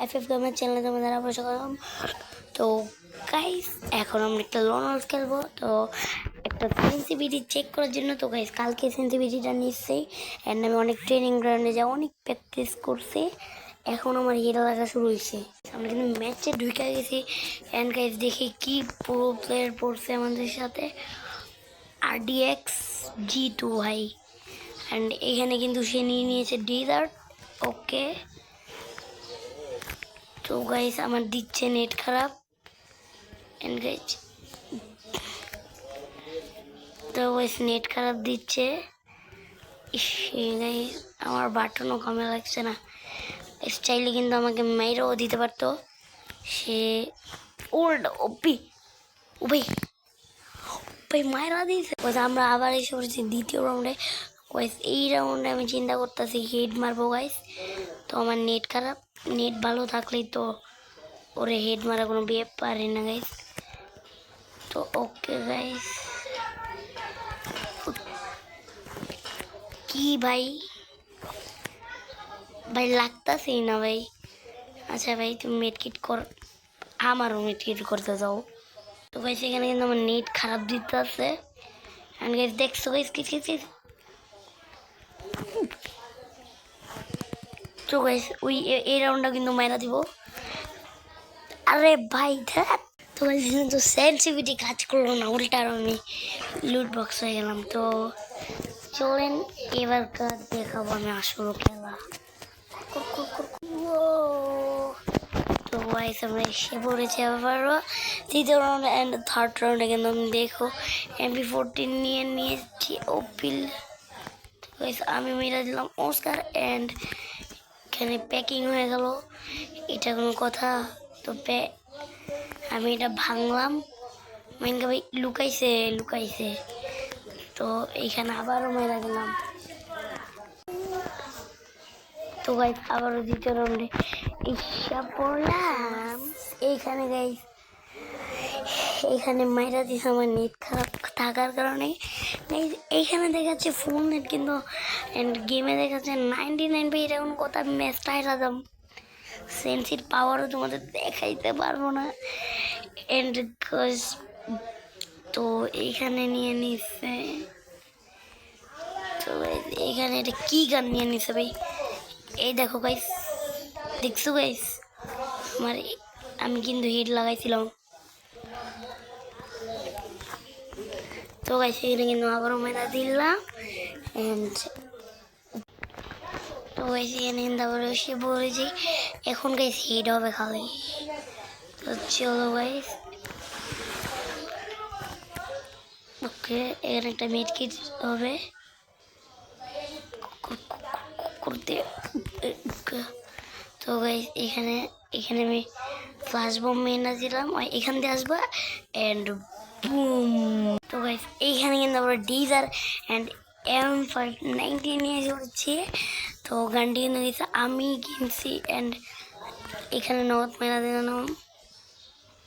FF গেমের চ্যানেলে তোমাদের আবার স্বাগতম। তো গাইস এখন আমরা একটা লনার্স খেলবো, তো একটা সেন্সিটিভিটি চেক করার জন্য। তো গাইস কালকে সেন্সিটিভিটিটা নিচ্ছি অ্যান্ড আমি অনেক ট্রেনিং গ্রাউন্ডে যা অনেক প্র্যাকটিস করছি, এখন আমার হিরো লাগা শুরু হয়েছে। আমরা কিন্তু ম্যাচে ঢুকে গেছি অ্যান্ড গাইস দেখি কি পুরো প্লেয়ার পড়ছে আমাদের সাথে, RDX G2 ভাই। অ্যান্ড এখানে কিন্তু সে নিয়ে নিয়েছে ডিজার্ট। ওকে, তো গাইস আমার দিচ্ছে নেট খারাপ এন্ড গাইস, তো গাইস নেট খারাপ দিচ্ছে। গাইস আমার বাটনও কমে লাগছে না। চাইলে কিন্তু আমাকে মাইরাও দিতে পারতো সে। ওল্ড ওপি ও ভাই, ভাই মায়েরা দিয়েছে। আমরা আবার এসে পড়েছি দ্বিতীয় রাউন্ডে। গাইস এই রাউন্ডে আমি চিন্তা করতেছি হেড মারবো গাইস। তো আমার নেট খারাপ, নেট ভালো থাকলেই তো ওরে হেড মারা কোনো ব্যাপারই না গাইস। তো ওকে গাইস, কি ভাই ভাই লাগতাছেই না ভাই। আচ্ছা ভাই তুমি মেডকিট কর, আমারও মেডকিট করতে যাও। তো গাইস এখানে কিন্তু আমার নেট খারাপ দিতে আছে। এন্ড গাইস দেখছো গাইস কি তো গাইস ওই এই রাউন্ডটা কিন্তু মাইরা দিব। আরে ভাই ধ্যাত, তো গাইস কিন্তু সেন্সিটিভিটি কাজ করলো না, উল্টা আমি লুট বক্স হয়ে গেলাম। তো চলেন এবার কাজ দেখাবো আমি আসল খেলা। তো গাইস আমরা এসে পড়েছি আবারও তৃতীয় রাউন্ড অ্যান্ড থার্ড রাউন্ডে। কিন্তু আমি দেখো MP14 নিয়ে নিয়েছি ওপিল। গাইস আমি মেরে দিলাম অস্কার অ্যান্ড এখানে প্যাকিং হয়ে গেল। এটা কোনো কথা? তো আমি এটা ভাঙলাম, মাইনকা ভাই লুকাইছে। তো এইখানে আবারও মেরা দিলাম। তো গাইস আবারও দ্বিতীয় রাউন্ডে ইচ্ছা পড়লাম এইখানে গাইস। এইখানে মাইরা দিছে আমার নেট খারাপ থাকার কারণে। এইখানে দেখাচ্ছে ফুল নেট, কিন্তু গেমে দেখাচ্ছে 99 ভাই। এটা কোনো কথা? ম্যাচটা হেরা দাম, সেন্সির পাওয়ারও তোমাদের দেখাইতে পারবো না। এন্ড তো এইখানে নিয়ে নিচ্ছে। তো এইখানে এটা কি গান নিয়ে নিচ্ছে ভাই? এই দেখো গাইস, দেখছো গাইস আমি কিন্তু হিট লাগাইছিলাম। তো গাইস এখানে কিন্তু আবারও মেলা দিলাম এন্ড তো গাইস এখানে কিন্তু আবার এসে পড়েছি। এখন গাইস হিট হবে খালি। তো চলো গাইস, ওকে এখানে একটা মেড কিট হবে করতে। তো গাইস এখানে আমি ফ্লাশ বম মেনা দিলাম, এখান দিয়ে আসবা এন্ড বুম। তো গাইস এইখানে কিন্তু আমরা ডিজার এন্ড M590 নিয়ে এসেছি। তো গানটি কিন্তু দিচ্ছে আমি কিনছি এন্ড এখানে নগদ মেলা দিলাম।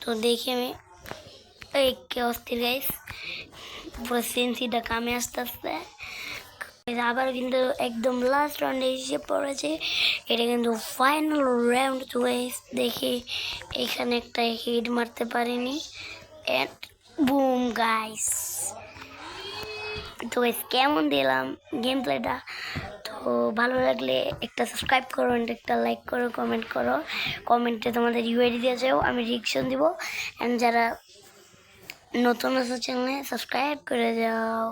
তো দেখি আমি এই কে অস্থির গাইস, পুরো সেন্সিটা কামে আস্তে আবার কিন্তু একদম লাস্ট রাউন্ডে এসে পড়েছে। এটা কিন্তু ফাইনাল রাউন্ড। তো গাইস দেখি এখানে একটা হিট মারতে পারিনি এন্ড বুম গাইস। তো গাইস কেমন দিলাম গেম প্লেটা? তো ভালো লাগলে একটা সাবস্ক্রাইব করো, একটা লাইক করো, কমেন্ট করো। কমেন্টে তোমাদের ইউআইডি দিয়ে যাও, আমি রিঅ্যাকশন দিব। অ্যান্ড যারা নতুন আছে চ্যানেলে সাবস্ক্রাইব করে যাও।